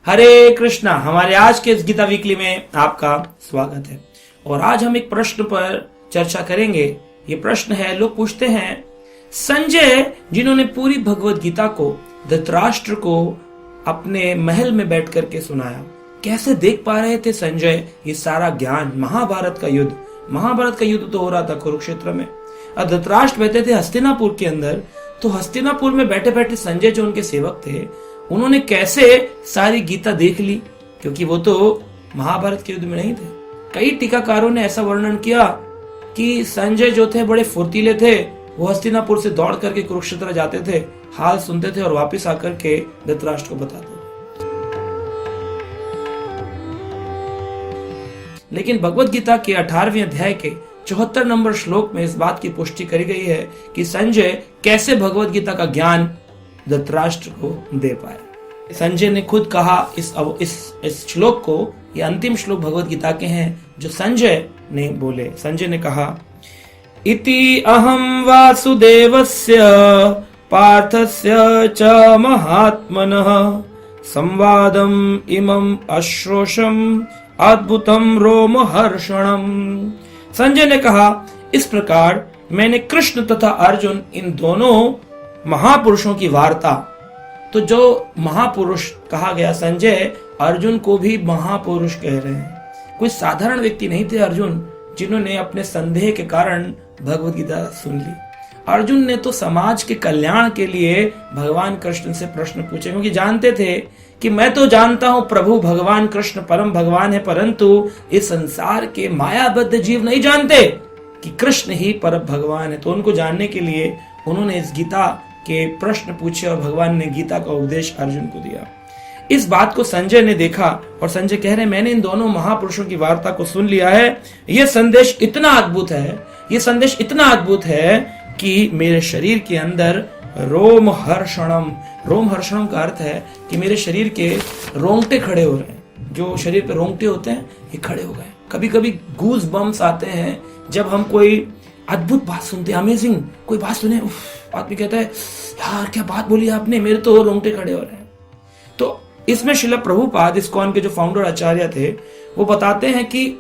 हरे कृष्णा। हमारे आज के इस गीता वीकली में आपका स्वागत है। और आज हम एक प्रश्न पर चर्चा करेंगे। ये प्रश्न है, लोग पूछते हैं, संजय जिन्होंने पूरी भगवत गीता को धृतराष्ट्र को अपने महल में बैठ करके सुनाया, कैसे देख पा रहे थे संजय ये सारा ज्ञान? महाभारत का युद्ध तो हो रहा था कुरुक्षेत्र में, और धृतराष्ट्र बैठे थे हस्तिनापुर के अंदर। तो हस्तिनापुर में बैठे बैठे संजय जो उनके सेवक थे, उन्होंने कैसे सारी गीता देख ली? क्योंकि वो तो महाभारत के युद्ध में नहीं थे। कई टीकाकारों ने ऐसा वर्णन किया कि संजय जो थे बड़े फुर्तीले थे, वो हस्तिनापुर से दौड़ करके कुरुक्षेत्र जाते थे, हाल सुनते थे और वापस आकर के धृतराष्ट्र को बताते थे। लेकिन भगवत गीता के 18वें अध्याय के 74 नंबर श्लोक में इस बात की पुष्टि करी गई है कि संजय कैसे भगवत गीता का ज्ञान धृतराष्ट्र को दे पाए। संजय ने खुद कहा इस श्लोक को, ये अंतिम श्लोक भगवत गीता के हैं जो संजय ने बोले। संजय ने कहा, इति अहम वासुदेवस्य पार्थस्य च महात्मनः संवादम इमं अश्रोषम अद्भुतम रोमहर्षणम। संजय ने कहा, इस प्रकार मैंने कृष्ण तथा अर्जुन इन दोनों महापुरुषों की वार्ता, तो जो महापुरुष कहा गया, संजय अर्जुन को भी महापुरुष कह रहे हैं। कोई साधारण व्यक्ति नहीं थे अर्जुन, जिन्होंने अपने संदेह के कारण भगवत गीता सुन ली। अर्जुन ने तो समाज के कल्याण के लिए भगवान कृष्ण से प्रश्न पूछे, क्योंकि जानते थे कि मैं तो जानता हूं प्रभु भगवान कृष्ण परम भगवान है, परंतु इस संसार के मायाबद्ध जीव नहीं जानते कि कृष्ण ही परम भगवान है। तो उनको जानने के लिए उन्होंने इस गीता के प्रश्न पूछे और भगवान ने गीता का उपदेश अर्जुन को दिया। इस बात को संजय ने देखा और संजय कह रहे, मैंने इन दोनों महापुरुषों की वार्ता को सुन लिया है। यह संदेश इतना अद्भुत है कि मेरे शरीर के अंदर रोमहर्षणम का अर्थ है कि मेरे शरीर के रोंगटे खड़े हो रहे हैं। जो शरीर पे रोंगटे होते हैं, ये खड़े हो गए। कभी कभी गूज बम्स आते हैं जब हम कोई अद्भुत बात सुनते हैं, अमेजिंग कोई बात सुने, आदमी कहता है, यार क्या बात बोली आपने, मेरे तो रोंगटे खड़े हो रहे हैं। तो इसमें श्रील प्रभुपाद, इस्कॉन के जो फाउंडर आचार्य थे, वो बताते हैं कि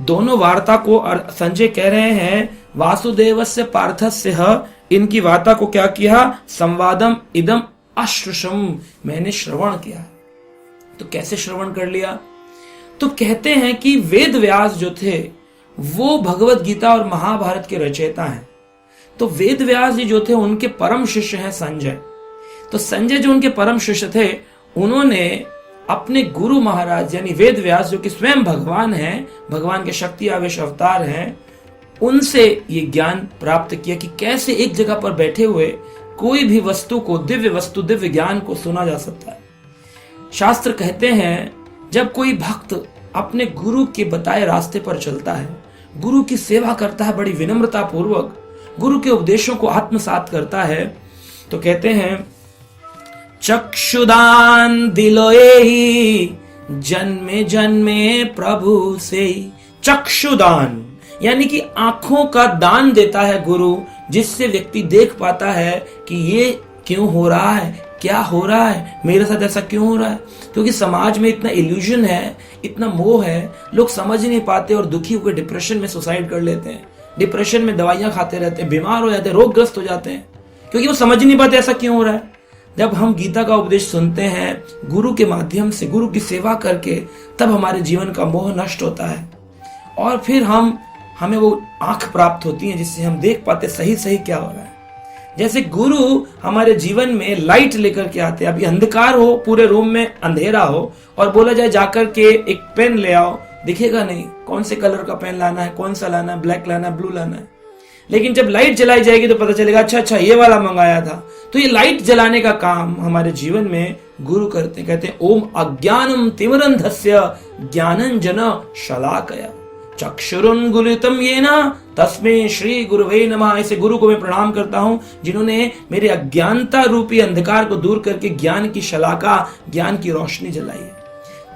दोनों वार्ता को संजय कह रहे हैं, वासुदेवस्य पार्थस्य, इनकी वार्ता को क्या किया? संवादम इदम अश्रुषम, मैंने श्रवण किया। तो कैसे श्रवण कर लिया? तो कहते हैं कि वेद व्यास जो थे वो भगवत गीता और महाभारत के रचयिता हैं। तो वेद व्यास जी जो थे उनके परम शिष्य हैं संजय। तो संजय जो उनके परम शिष्य थे, उन्होंने अपने गुरु महाराज यानी वेद व्यास, जो कि स्वयं भगवान हैं, भगवान के शक्ति आवेश अवतार हैं, उनसे ये ज्ञान प्राप्त किया कि कैसे एक जगह पर बैठे हुए कोई भी वस्तु को, दिव्य ज्ञान को सुना जा सकता है। शास्त्र कहते हैं, जब कोई भक्त अपने गुरु के बताए रास्ते पर चलता है, गुरु की सेवा करता है, बड़ी विनम्रता पूर्वक गुरु के उपदेशों को आत्मसात करता है, तो कहते हैं, चक्षुदान दिलोए ही जन्मे जन्मे प्रभु से। चक्षुदान यानी कि आंखों का दान देता है गुरु, जिससे व्यक्ति देख पाता है कि ये क्यों हो रहा है, क्या हो रहा है, मेरे साथ ऐसा क्यों हो रहा है। क्योंकि समाज में इतना इल्यूजन है, इतना मोह है, लोग समझ नहीं पाते और दुखी होकर डिप्रेशन में सुसाइड कर लेते हैं, डिप्रेशन में दवाइयां खाते रहते हैं, बीमार हो जाते हैं, रोगग्रस्त हो जाते हैं, क्योंकि वो समझ नहीं पाते ऐसा क्यों हो रहा है। जब हम गीता का उपदेश सुनते हैं गुरु के माध्यम से, गुरु की सेवा करके, तब हमारे जीवन का मोह नष्ट होता है और फिर हमें वो आंख प्राप्त होती है जिससे हम देख पाते सही क्या हो रहा है। जैसे गुरु हमारे जीवन में लाइट लेकर के आते हैं। अभी अंधकार हो, पूरे रूम में अंधेरा हो और बोला जाए जाकर के एक पेन ले आओ, दिखेगा नहीं कौन से कलर का पेन लाना है, कौन सा लाना है, ब्लैक लाना है, ब्लू लाना है। लेकिन जब लाइट जलाई जाएगी तो पता चलेगा, अच्छा ये वाला मंगाया था। तो ये लाइट जलाने का काम हमारे जीवन में गुरु करते हैं। कहते हैं, ओम अज्ञानम तिमिरंधस्य ज्ञानंजन शलाकया चक्षुरुन्मीलितं येन तस्मै श्री गुरुवे नमः। ऐसे गुरु को मैं प्रणाम करता हूं जिन्होंने मेरे अज्ञानता रूपी अंधकार को दूर करके ज्ञान की शलाका, ज्ञान की रोशनी जलाई है।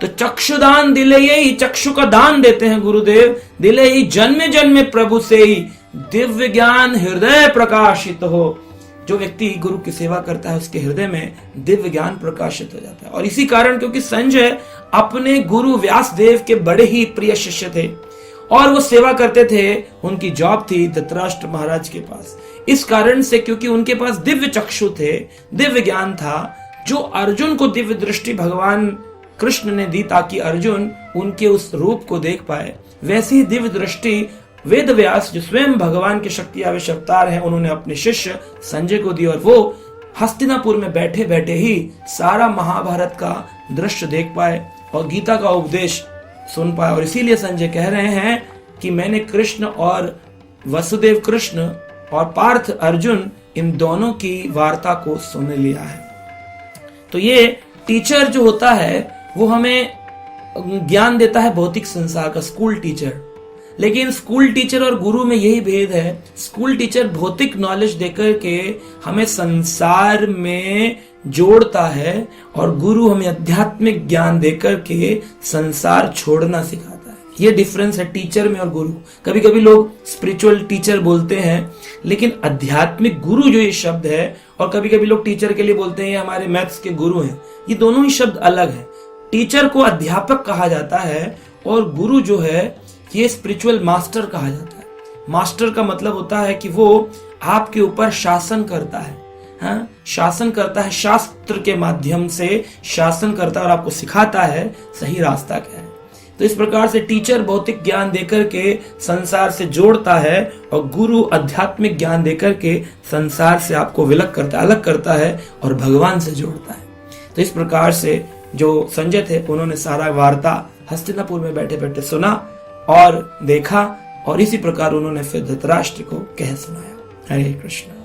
तो चक्षुदान दिले ही, चक्षु का दान देते हैं गुरुदेव। दिले ही जन्मे जन्मे प्रभु से ही दिव्य ज्ञान हृदय प्रकाशित हो। जो व्यक्ति गुरु की सेवा करता है उसके हृदय में दिव्य ज्ञान प्रकाशित हो जाता है। और इसी कारण, क्योंकि संजय अपने गुरु व्यासदेव के बड़े ही प्रिय शिष्य थे और वो सेवा करते थे, उनकी जॉब थी धृतराष्ट्र महाराज के पास। इस कारण से, क्योंकि उनके पास दिव्य चक्षु थे, दिव्य ज्ञान था, जो अर्जुन को दिव्य दृष्टि भगवान कृष्ण ने दी ताकि अर्जुन उनके उस रूप को देख पाए, वैसी ही दिव्य दृष्टि वेद व्यास, जो स्वयं भगवान के शक्ति आवेश अवतार है, उन्होंने अपने शिष्य संजय को दी और वो हस्तिनापुर में बैठे बैठे ही सारा महाभारत का दृश्य देख पाए और गीता का उपदेश सुन पाए। और इसीलिए संजय कह रहे हैं कि मैंने कृष्ण और वसुदेव कृष्ण और पार्थ अर्जुन, इन दोनों की वार्ता को सुन लिया है। तो ये टीचर जो होता है वो हमें ज्ञान देता है भौतिक संसार का, स्कूल टीचर। लेकिन स्कूल टीचर और गुरु में यही भेद है, स्कूल टीचर भौतिक नॉलेज देकर के हमें संसार में जोड़ता है और गुरु हमें आध्यात्मिक ज्ञान देकर के संसार छोड़ना सिखाता है। ये डिफरेंस है टीचर में और गुरु। कभी कभी लोग स्पिरिचुअल टीचर बोलते हैं, लेकिन आध्यात्मिक गुरु जो ये शब्द है, और कभी कभी लोग टीचर के लिए बोलते हैं ये हमारे मैथ्स के गुरु हैं, ये दोनों ही शब्द अलग हैं। टीचर को अध्यापक कहा जाता है और गुरु जो है ये स्पिरिचुअल मास्टर कहा जाता है। मास्टर का मतलब होता है कि वो आपके ऊपर शासन करता है, हाँ? शासन करता है, शास्त्र के माध्यम से शासन करता है और आपको सिखाता है सही रास्ता क्या है। तो इस प्रकार से टीचर भौतिक ज्ञान देकर के संसार से जोड़ता है और गुरु आध्यात्मिक ज्ञान देकर के संसार से आपको विलग करता है, अलग करता है और भगवान से जोड़ता है। तो इस प्रकार से जो संजय थे, उन्होंने सारा वार्ता हस्तिनापुर में बैठे बैठे सुना और देखा, और इसी प्रकार उन्होंने फिर धृतराष्ट्र को कह सुनाया। हरे कृष्ण।